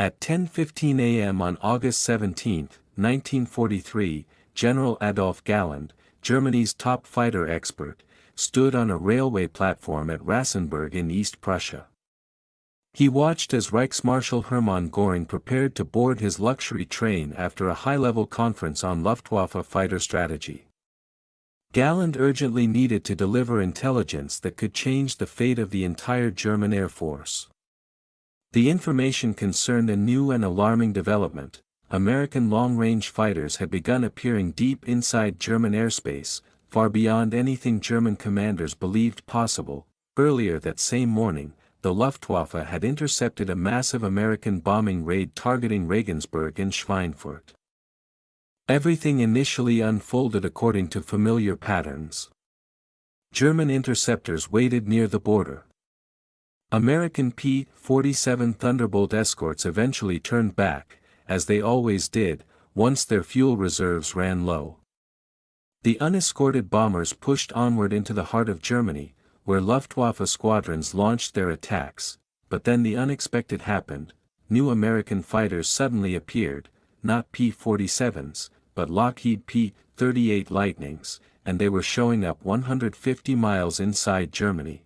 At 10:15 a.m. on August 17, 1943, General Adolf Galland, Germany's top fighter expert, stood on a railway platform at Rassenburg in East Prussia. He watched as Reichsmarschall Hermann Göring prepared to board his luxury train after a high-level conference on Luftwaffe fighter strategy. Galland urgently needed to deliver intelligence that could change the fate of the entire German Air Force. The information concerned a new and alarming development. American long-range fighters had begun appearing deep inside German airspace, far beyond anything German commanders believed possible. Earlier that same morning, the Luftwaffe had intercepted a massive American bombing raid targeting Regensburg and Schweinfurt. Everything initially unfolded according to familiar patterns. German interceptors waited near the border. American P-47 Thunderbolt escorts eventually turned back, as they always did, once their fuel reserves ran low. The unescorted bombers pushed onward into the heart of Germany, where Luftwaffe squadrons launched their attacks, but then the unexpected happened. New American fighters suddenly appeared, not P-47s, but Lockheed P-38 Lightnings, and they were showing up 150 miles inside Germany.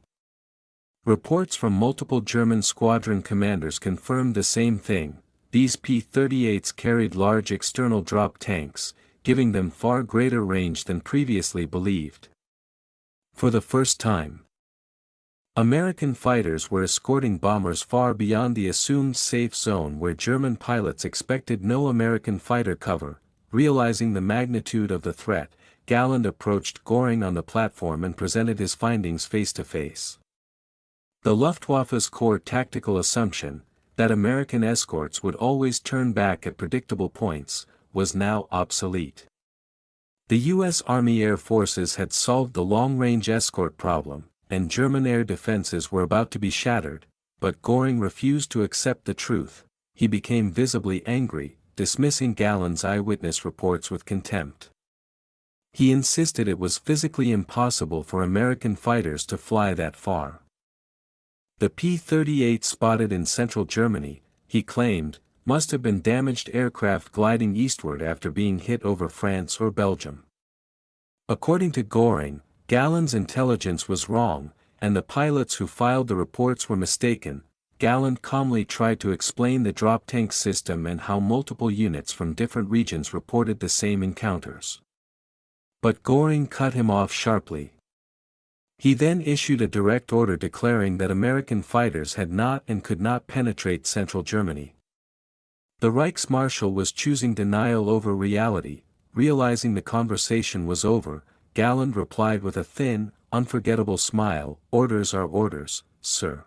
Reports from multiple German squadron commanders confirmed the same thing. These P-38s carried large external drop tanks, giving them far greater range than previously believed. For the first time, American fighters were escorting bombers far beyond the assumed safe zone where German pilots expected no American fighter cover. Realizing the magnitude of the threat, Galland approached Göring on the platform and presented his findings face to face. The Luftwaffe's core tactical assumption, that American escorts would always turn back at predictable points, was now obsolete. The U.S. Army Air Forces had solved the long-range escort problem, and German air defenses were about to be shattered, but Göring refused to accept the truth. He became visibly angry, dismissing Galland's eyewitness reports with contempt. He insisted it was physically impossible for American fighters to fly that far. The P-38 spotted in central Germany, he claimed, must have been damaged aircraft gliding eastward after being hit over France or Belgium. According to Göring, Galland's intelligence was wrong, and the pilots who filed the reports were mistaken. Galland calmly tried to explain the drop tank system and how multiple units from different regions reported the same encounters. But Göring cut him off sharply. He then issued a direct order declaring that American fighters had not and could not penetrate central Germany. The Reichsmarschall was choosing denial over reality. Realizing the conversation was over, Galland replied with a thin, unforgettable smile, "Orders are orders, sir."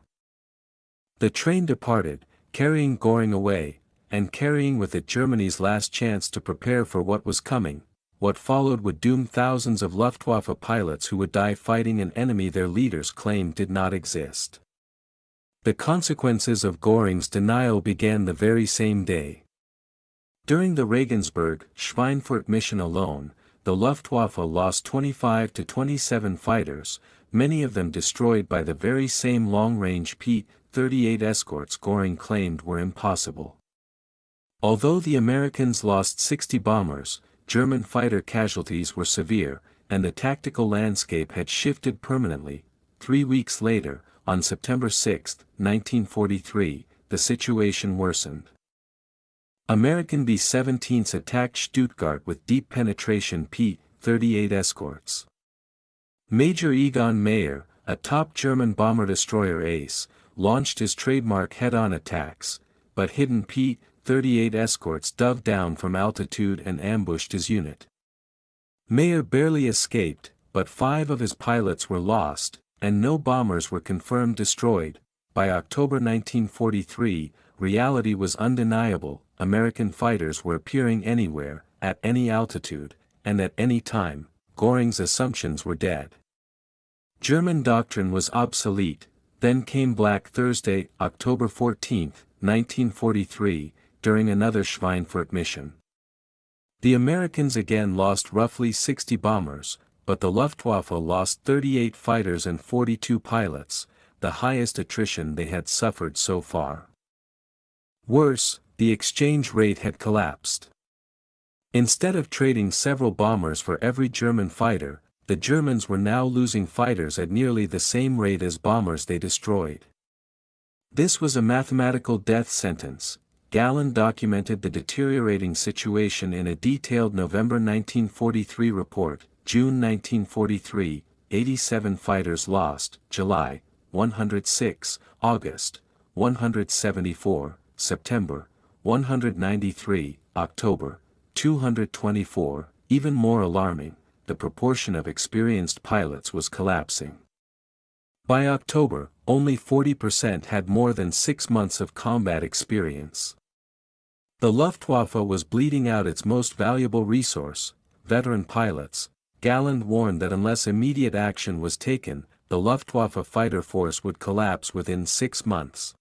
The train departed, carrying Göring away, and carrying with it Germany's last chance to prepare for what was coming. What followed would doom thousands of Luftwaffe pilots who would die fighting an enemy their leaders claimed did not exist. The consequences of Göring's denial began the very same day. During the Regensburg-Schweinfurt mission alone, the Luftwaffe lost 25 to 27 fighters, many of them destroyed by the very same long-range P-38 escorts Göring claimed were impossible. Although the Americans lost 60 bombers, German fighter casualties were severe, and the tactical landscape had shifted permanently. 3 weeks later, on September 6, 1943, the situation worsened. American B-17s attacked Stuttgart with deep penetration P-38 escorts. Major Egon Mayer, a top German bomber-destroyer ace, launched his trademark head-on attacks, but hidden P-38 escorts dove down from altitude and ambushed his unit. Mayer barely escaped, but 5 of his pilots were lost, and no bombers were confirmed destroyed. By October 1943, reality was undeniable. American fighters were appearing anywhere, at any altitude, and at any time. Göring's assumptions were dead. German doctrine was obsolete. Then came Black Thursday, October 14, 1943, during another Schweinfurt mission. The Americans again lost roughly 60 bombers, but the Luftwaffe lost 38 fighters and 42 pilots, the highest attrition they had suffered so far. Worse, the exchange rate had collapsed. Instead of trading several bombers for every German fighter, the Germans were now losing fighters at nearly the same rate as bombers they destroyed. This was a mathematical death sentence. Galland documented the deteriorating situation in a detailed November 1943 report. June 1943, 87 fighters lost, July, 106, August, 174, September, 193, October, 224, even more alarming, the proportion of experienced pilots was collapsing. By October, only 40% had more than 6 months of combat experience. The Luftwaffe was bleeding out its most valuable resource, veteran pilots. Galland warned that unless immediate action was taken, the Luftwaffe fighter force would collapse within 6 months.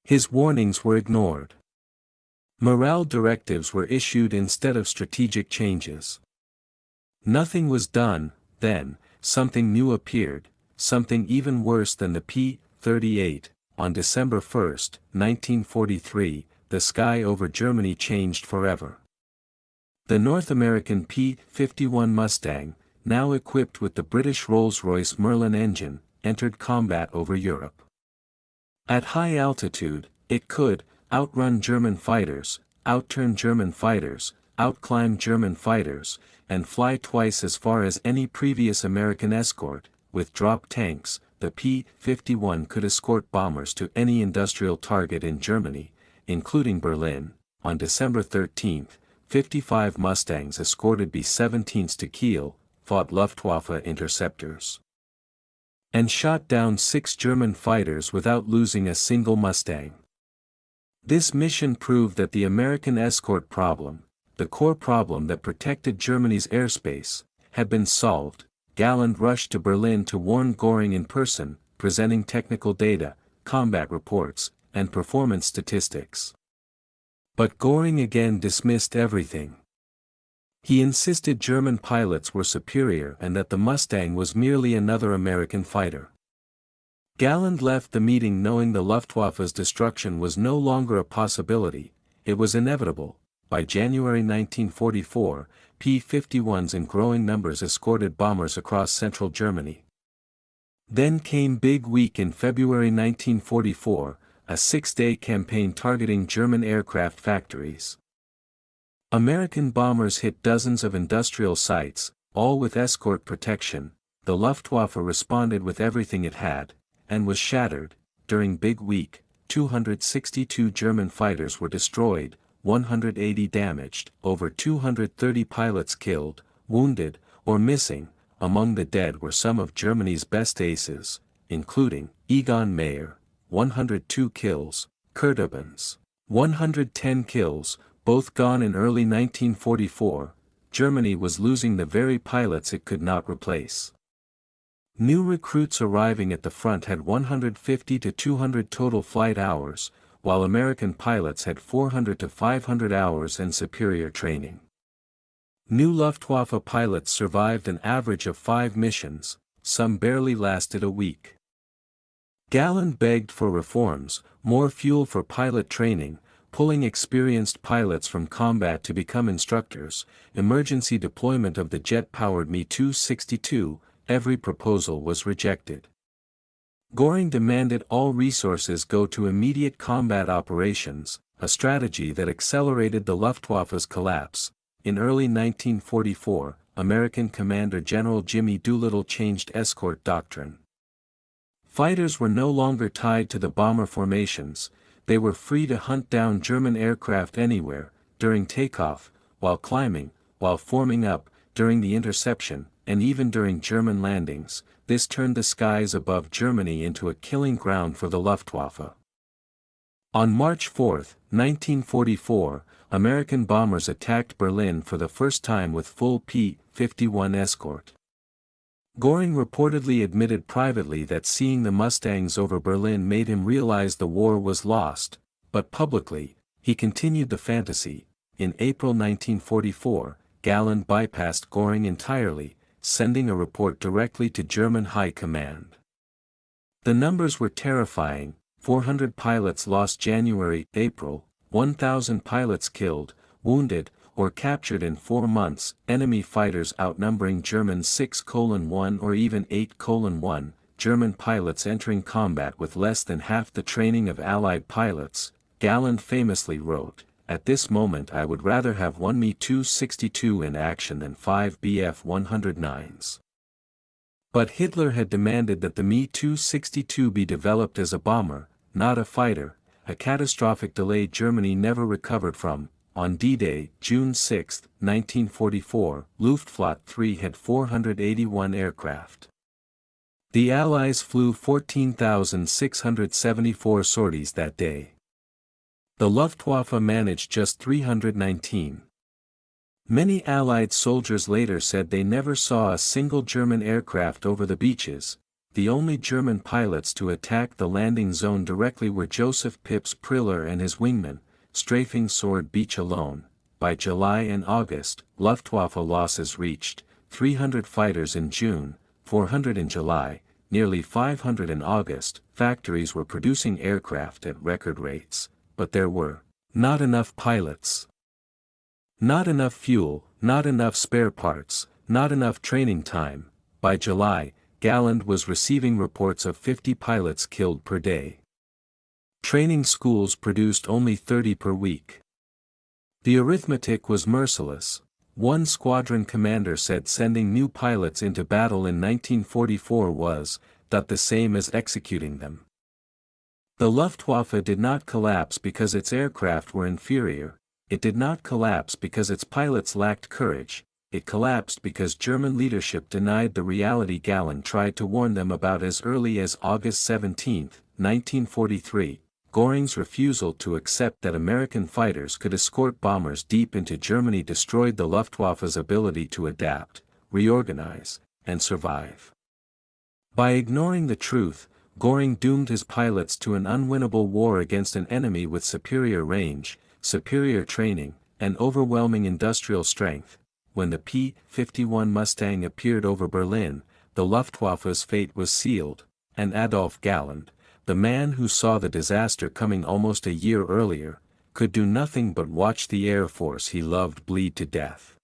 His warnings were ignored. Morale directives were issued instead of strategic changes. Nothing was done. Then, something new appeared, something even worse than the P-38. On December 1, 1943, the sky over Germany changed forever. The North American P-51 Mustang, now equipped with the British Rolls-Royce Merlin engine, entered combat over Europe. At high altitude, it could outrun German fighters, outturn German fighters, outclimb German fighters, and fly twice as far as any previous American Escort. With drop tanks, the P-51 could escort bombers to any industrial target in Germany, including Berlin. On December 13, 55 Mustangs escorted B-17s to Kiel, fought Luftwaffe interceptors, and shot down 6 German fighters without losing a single Mustang. This mission proved that the American Escort problem, the core problem that protected Germany's airspace, had been solved. Galland rushed to Berlin to warn Göring in person, presenting technical data, combat reports, and performance statistics. But Göring again dismissed everything. He insisted German pilots were superior and that the Mustang was merely another American fighter. Galland left the meeting knowing the Luftwaffe's destruction was no longer a possibility, it was inevitable. By January 1944, P-51s in growing numbers escorted bombers across central Germany. Then came Big Week in February 1944, a 6-day campaign targeting German aircraft factories. American bombers hit dozens of industrial sites, all with escort protection. The Luftwaffe responded with everything it had, and was shattered. During Big Week, 262 German fighters were destroyed, 180 damaged, over 230 pilots killed, wounded, or missing. Among the dead were some of Germany's best aces, including Egon Mayer, 102 kills, Kurt Evans, 110 kills, both gone in early 1944. Germany was losing the very pilots it could not replace. New recruits arriving at the front had 150 to 200 total flight hours, while American pilots had 400 to 500 hours and superior training. New Luftwaffe pilots survived an average of 5 missions, some barely lasted a week. Galland begged for reforms, more fuel for pilot training, pulling experienced pilots from combat to become instructors, emergency deployment of the jet-powered Me-262. Every proposal was rejected. Göring demanded all resources go to immediate combat operations, a strategy that accelerated the Luftwaffe's collapse. In early 1944, American Commander General Jimmy Doolittle changed escort doctrine. Fighters were no longer tied to the bomber formations, they were free to hunt down German aircraft anywhere, during takeoff, while climbing, while forming up, during the interception, and even during German landings. This turned the skies above Germany into a killing ground for the Luftwaffe. On March 4, 1944, American bombers attacked Berlin for the first time with full P-51 escort. Göring reportedly admitted privately that seeing the Mustangs over Berlin made him realize the war was lost, but publicly, he continued the fantasy. In April 1944, Galland bypassed Göring entirely, sending a report directly to German High Command. The numbers were terrifying: 400 pilots lost January-April, 1,000 pilots killed, wounded, or captured in 4 months, enemy fighters outnumbering German 6:1 or even 8:1, German pilots entering combat with less than half the training of Allied pilots. Galland famously wrote, "At this moment I would rather have one Me-262 in action than 5 Bf-109s." But Hitler had demanded that the Me-262 be developed as a bomber, not a fighter, a catastrophic delay Germany never recovered from. On D-Day, June 6, 1944, Luftwaffe 3 had 481 aircraft. The Allies flew 14,674 sorties that day. The Luftwaffe managed just 319. Many Allied soldiers later said they never saw a single German aircraft over the beaches. The only German pilots to attack the landing zone directly were Joseph Pips Priller and his wingmen, strafing Sword Beach alone. By July and August, Luftwaffe losses reached 300 fighters in June, 400 in July, nearly 500 in August. Factories were producing aircraft at record rates, but there were not enough pilots. Not enough fuel, not enough spare parts, not enough training time. By July, Galland was receiving reports of 50 pilots killed per day. Training schools produced only 30 per week. The arithmetic was merciless. One squadron commander said sending new pilots into battle in 1944 was the same as executing them. The Luftwaffe did not collapse because its aircraft were inferior. It did not collapse because its pilots lacked courage. It collapsed because German leadership denied the reality Galland tried to warn them about as early as August 17, 1943. Göring's refusal to accept that American fighters could escort bombers deep into Germany destroyed the Luftwaffe's ability to adapt, reorganize, and survive. By ignoring the truth, Göring doomed his pilots to an unwinnable war against an enemy with superior range, superior training, and overwhelming industrial strength. When the P-51 Mustang appeared over Berlin, the Luftwaffe's fate was sealed, and Adolf Galland, the man who saw the disaster coming almost a year earlier, could do nothing but watch the Air Force he loved bleed to death.